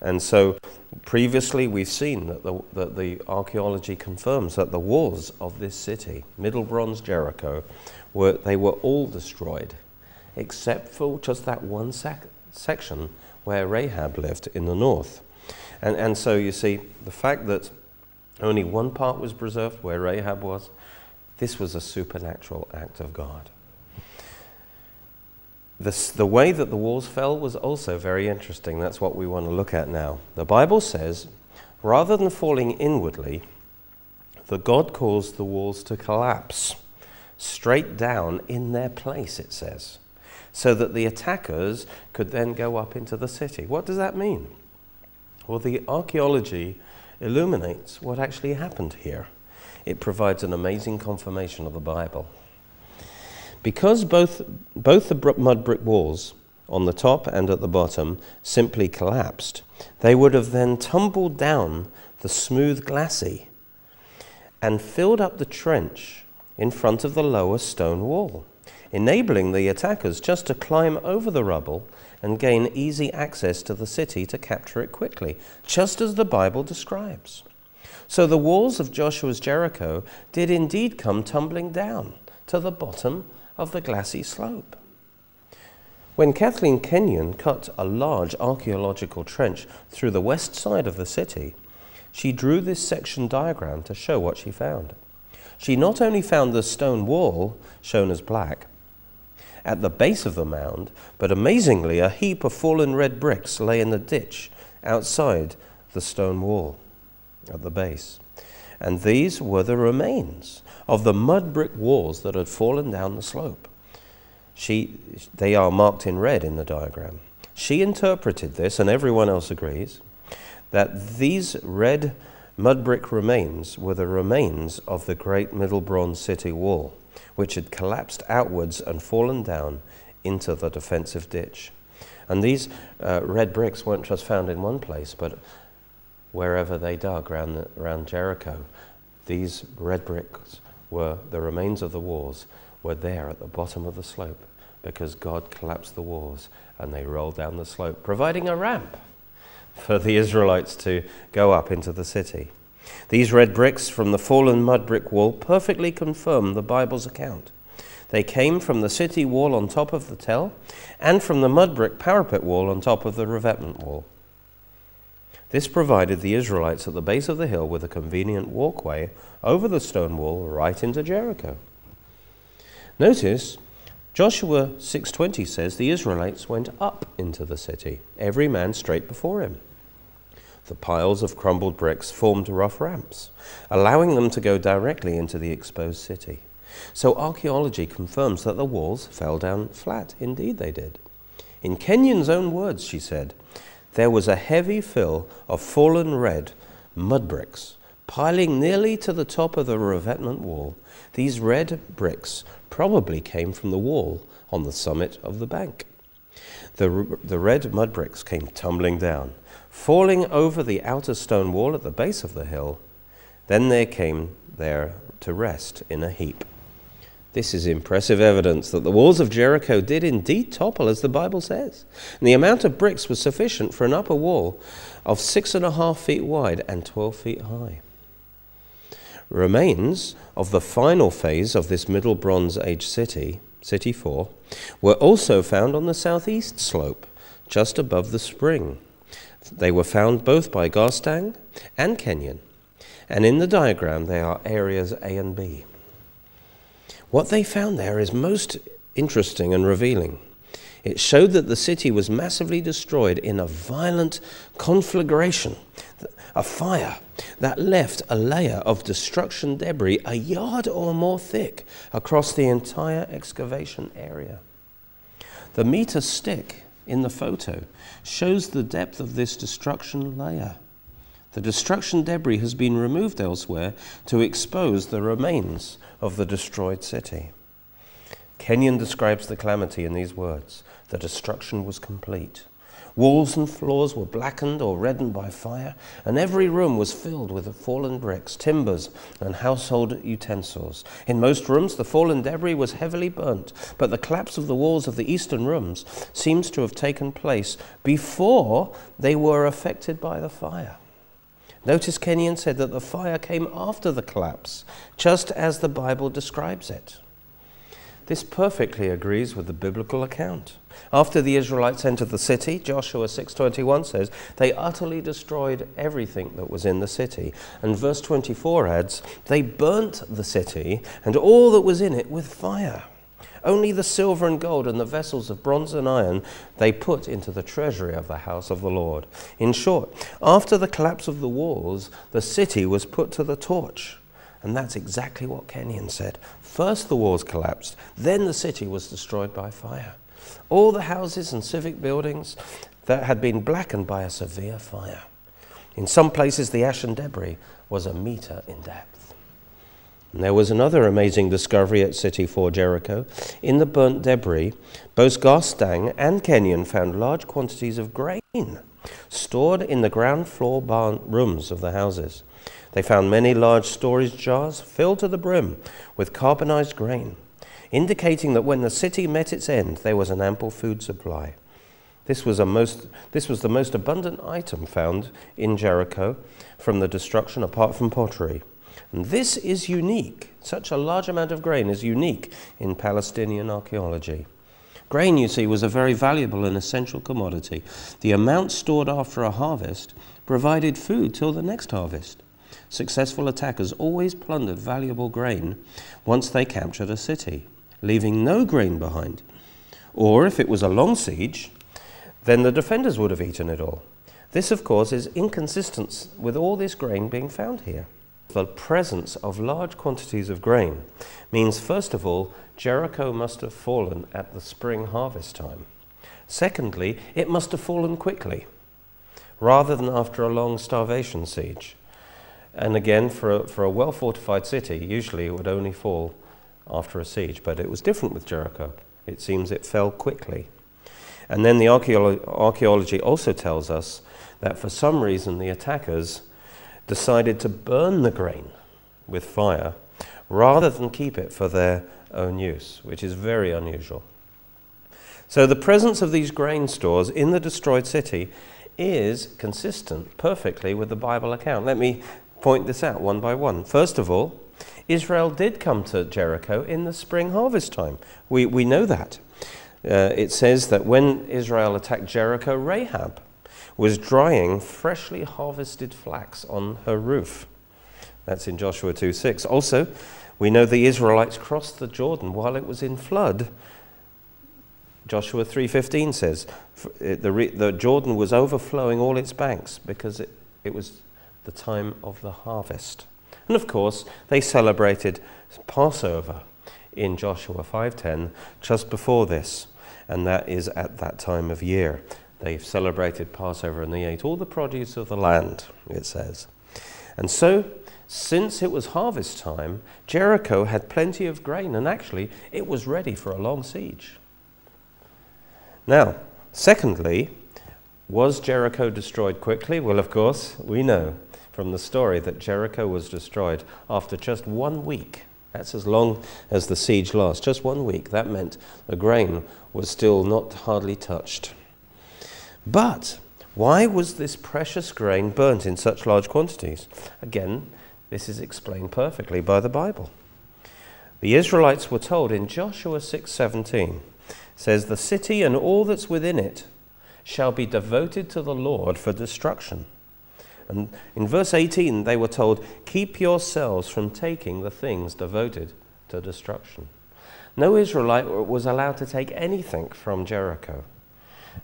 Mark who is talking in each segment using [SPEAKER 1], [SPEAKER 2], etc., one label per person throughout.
[SPEAKER 1] And so previously we've seen that the archaeology confirms that the walls of this city, Middle Bronze Jericho, were all destroyed, except for just that one section where Rahab lived in the north. And so you see, the fact that only one part was preserved, where Rahab was, this was a supernatural act of God. The way that the walls fell was also very interesting. That's what we want to look at now. The Bible says, rather than falling inwardly, that God caused the walls to collapse straight down in their place, it says, so that the attackers could then go up into the city. What does that mean? Well, the archaeology illuminates what actually happened here. It provides an amazing confirmation of the Bible. Because both the mud brick walls on the top and at the bottom simply collapsed, they would have then tumbled down the smooth glacis and filled up the trench in front of the lower stone wall, enabling the attackers just to climb over the rubble and gain easy access to the city to capture it quickly, just as the Bible describes. So the walls of Joshua's Jericho did indeed come tumbling down to the bottom of the glassy slope. When Kathleen Kenyon cut a large archaeological trench through the west side of the city, she drew this section diagram to show what she found. She not only found the stone wall, shown as black, at the base of the mound, but amazingly, a heap of fallen red bricks lay in the ditch outside the stone wall at the base. And these were the remains of the mud brick walls that had fallen down the slope. They are marked in red in the diagram. She interpreted this, and everyone else agrees, that these red mud brick remains were the remains of the great Middle Bronze city wall, which had collapsed outwards and fallen down into the defensive ditch. And these red bricks weren't just found in one place, but wherever they dug around Jericho, these red bricks were the remains of the walls, were there at the bottom of the slope, because God collapsed the walls and they rolled down the slope, providing a ramp for the Israelites to go up into the city. These red bricks from the fallen mud brick wall perfectly confirm the Bible's account. They came from the city wall on top of the tell and from the mud brick parapet wall on top of the revetment wall. This provided the Israelites at the base of the hill with a convenient walkway over the stone wall right into Jericho. Notice, Joshua 6:20 says the Israelites went up into the city, every man straight before him. The piles of crumbled bricks formed rough ramps, allowing them to go directly into the exposed city. So archaeology confirms that the walls fell down flat. Indeed they did. In Kenyon's own words, she said, there was a heavy fill of fallen red mud bricks piling nearly to the top of the revetment wall. These red bricks probably came from the wall on the summit of the bank. The red mud bricks came tumbling down, falling over the outer stone wall at the base of the hill. Then they came there to rest in a heap. This is impressive evidence that the walls of Jericho did indeed topple, as the Bible says. And the amount of bricks was sufficient for an upper wall of 6.5 feet wide and 12 feet high. Remains of the final phase of this Middle Bronze Age city, City 4, were also found on the southeast slope, just above the spring. They were found both by Garstang and Kenyon, and in the diagram they are areas A and B. What they found there is most interesting and revealing. It showed that the city was massively destroyed in a violent conflagration, a fire that left a layer of destruction debris a yard or more thick across the entire excavation area. The meter stick in the photo shows the depth of this destruction layer. The destruction debris has been removed elsewhere to expose the remains of the destroyed city. Kenyon describes the calamity in these words: the destruction was complete. Walls and floors were blackened or reddened by fire, and every room was filled with fallen bricks, timbers, and household utensils. In most rooms, the fallen debris was heavily burnt, but the collapse of the walls of the eastern rooms seems to have taken place before they were affected by the fire. Notice Kenyon said that the fire came after the collapse, just as the Bible describes it. This perfectly agrees with the biblical account. After the Israelites entered the city, Joshua 6:21 says, they utterly destroyed everything that was in the city. And verse 24 adds, they burnt the city and all that was in it with fire. Only the silver and gold and the vessels of bronze and iron they put into the treasury of the house of the Lord. In short, after the collapse of the walls, the city was put to the torch. And that's exactly what Kenyon said. First the walls collapsed, then the city was destroyed by fire. All the houses and civic buildings that had been blackened by a severe fire. In some places the ash and debris was a meter in depth. And there was another amazing discovery at City 4 Jericho. In the burnt debris, both Garstang and Kenyon found large quantities of grain stored in the ground floor barn rooms of the houses. They found many large storage jars filled to the brim with carbonized grain, indicating that when the city met its end, there was an ample food supply. This was the most abundant item found in Jericho from the destruction apart from pottery. And this is unique. Such a large amount of grain is unique in Palestinian archaeology. Grain, you see, was a very valuable and essential commodity. The amount stored after a harvest provided food till the next harvest. Successful attackers always plundered valuable grain once they captured a city, leaving no grain behind. Or if it was a long siege, then the defenders would have eaten it all. This, of course, is inconsistent with all this grain being found here. The presence of large quantities of grain means, first of all, Jericho must have fallen at the spring harvest time. Secondly, it must have fallen quickly, rather than after a long starvation siege. And again, for a well-fortified city, usually it would only fall after a siege, but it was different with Jericho. It seems it fell quickly. And then the archaeology also tells us that for some reason the attackers decided to burn the grain with fire rather than keep it for their own use, which is very unusual. So the presence of these grain stores in the destroyed city is consistent perfectly with the Bible account. Let me point this out one by one. First of all, Israel did come to Jericho in the spring harvest time. We know that. It says that when Israel attacked Jericho, Rahab was drying freshly harvested flax on her roof. That's in Joshua 2:6. Also, we know the Israelites crossed the Jordan while it was in flood. Joshua 3:15 says the Jordan was overflowing all its banks because it was the time of the harvest. And of course, they celebrated Passover in Joshua 5:10 just before this, and that is at that time of year. They celebrated Passover and they ate all the produce of the land, it says. And so, since it was harvest time, Jericho had plenty of grain, and actually it was ready for a long siege. Now, secondly, was Jericho destroyed quickly? Well, of course, we know from the story that Jericho was destroyed after just 1 week. That's as long as the siege lasts, just 1 week. That meant the grain was still not hardly touched. But why was this precious grain burnt in such large quantities? Again, this is explained perfectly by the Bible. The Israelites were told in Joshua 6:17, says, the city and all that's within it shall be devoted to the Lord for destruction. And in verse 18, they were told, keep yourselves from taking the things devoted to destruction. No Israelite was allowed to take anything from Jericho.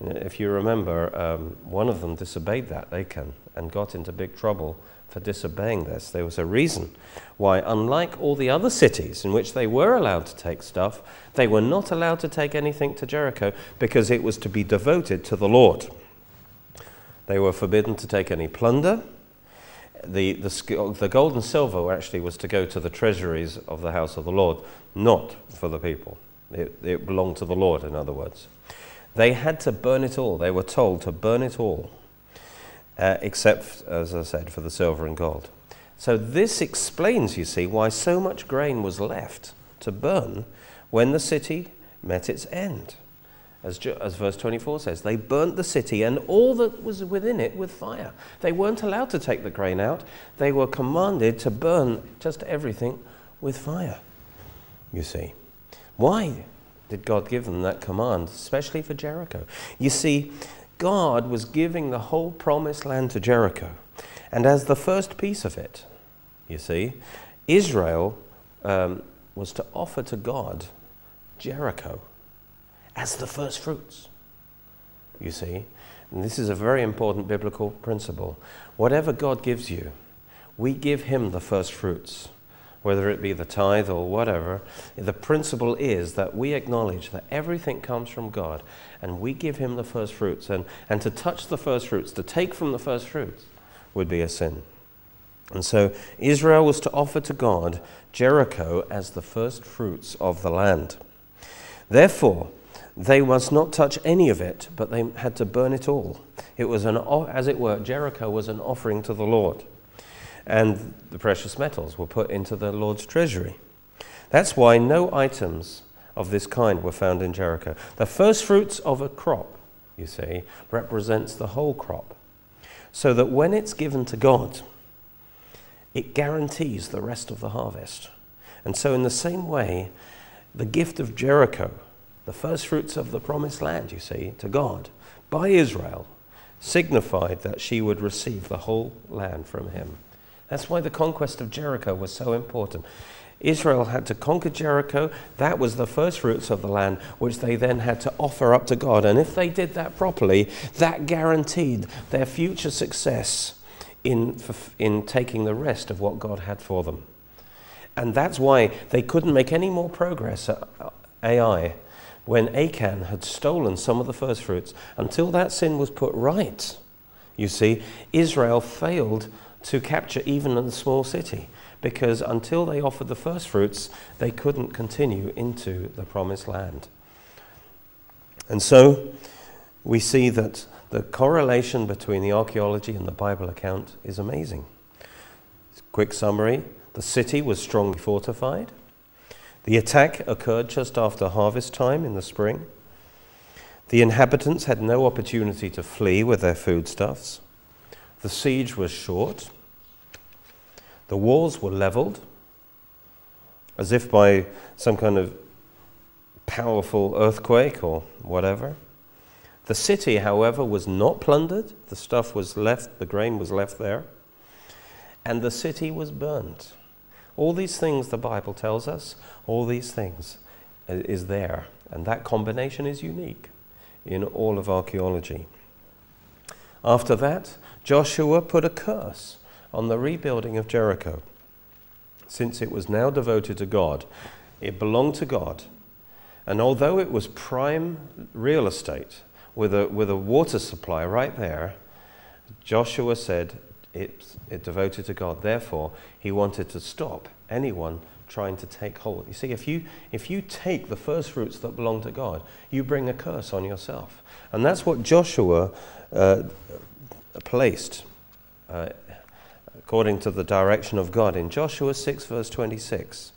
[SPEAKER 1] If you remember, one of them disobeyed that, Achan, and got into big trouble for disobeying this. There was a reason why, unlike all the other cities in which they were allowed to take stuff, they were not allowed to take anything to Jericho because it was to be devoted to the Lord. They were forbidden to take any plunder. The gold and silver actually was to go to the treasuries of the house of the Lord, not for the people. It belonged to the Lord, in other words. They had to burn it all. They were told to burn it all, except, as I said, for the silver and gold. So this explains, you see, why so much grain was left to burn when the city met its end. As verse 24 says, they burnt the city and all that was within it with fire. They weren't allowed to take the grain out. They were commanded to burn just everything with fire, you see. Why did God give them that command, especially for Jericho? You see, God was giving the whole promised land to Jericho. And as the first piece of it, you see, Israel was to offer to God Jericho as the first fruits, you see. And this is a very important biblical principle. Whatever God gives you, we give him the first fruits, whether it be the tithe or whatever. The principle is that we acknowledge that everything comes from God, and we give him the first fruits. And to touch the first fruits, to take from the first fruits, would be a sin. And so Israel was to offer to God Jericho as the first fruits of the land. Therefore, they must not touch any of it, but they had to burn it all. It was, as it were, Jericho was an offering to the Lord. And the precious metals were put into the Lord's treasury. That's why no items of this kind were found in Jericho. The first fruits of a crop, you see, represents the whole crop. So that when it's given to God, it guarantees the rest of the harvest. And so in the same way, the gift of Jericho, the first fruits of the promised land, you see, to God, by Israel, signified that she would receive the whole land from him. That's why the conquest of Jericho was so important. Israel had to conquer Jericho. That was the first fruits of the land, which they then had to offer up to God. And if they did that properly, that guaranteed their future success in taking the rest of what God had for them. And that's why they couldn't make any more progress at Ai when Achan had stolen some of the first fruits. Until that sin was put right, you see, Israel failed to capture even a small city, because until they offered the first fruits, they couldn't continue into the promised land. And so we see that the correlation between the archaeology and the Bible account is amazing. Quick summary: the city was strongly fortified. The attack occurred just after harvest time in the spring. The inhabitants had no opportunity to flee with their foodstuffs. The siege was short. The walls were leveled, as if by some kind of powerful earthquake or whatever. The city, however, was not plundered. The stuff was left, the grain was left there. And the city was burnt. All these things the Bible tells us, all these things is there. And that combination is unique in all of archaeology. After that, Joshua put a curse on the rebuilding of Jericho. Since it was now devoted to God, it belonged to God. And although it was prime real estate with a water supply right there, Joshua said it devoted to God. Therefore, he wanted to stop anyone trying to take hold. You see, if you take the first fruits that belong to God, you bring a curse on yourself. And that's what Joshua placed according to the direction of God in Joshua 6 verse 26,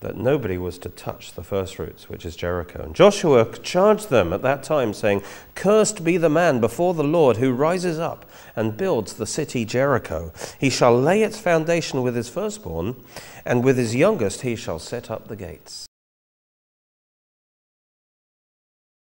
[SPEAKER 1] that nobody was to touch the first fruits, which is Jericho. And Joshua charged them at that time, saying, "Cursed be the man before the Lord who rises up and builds the city Jericho. He shall lay its foundation with his firstborn, and with his youngest he shall set up the gates."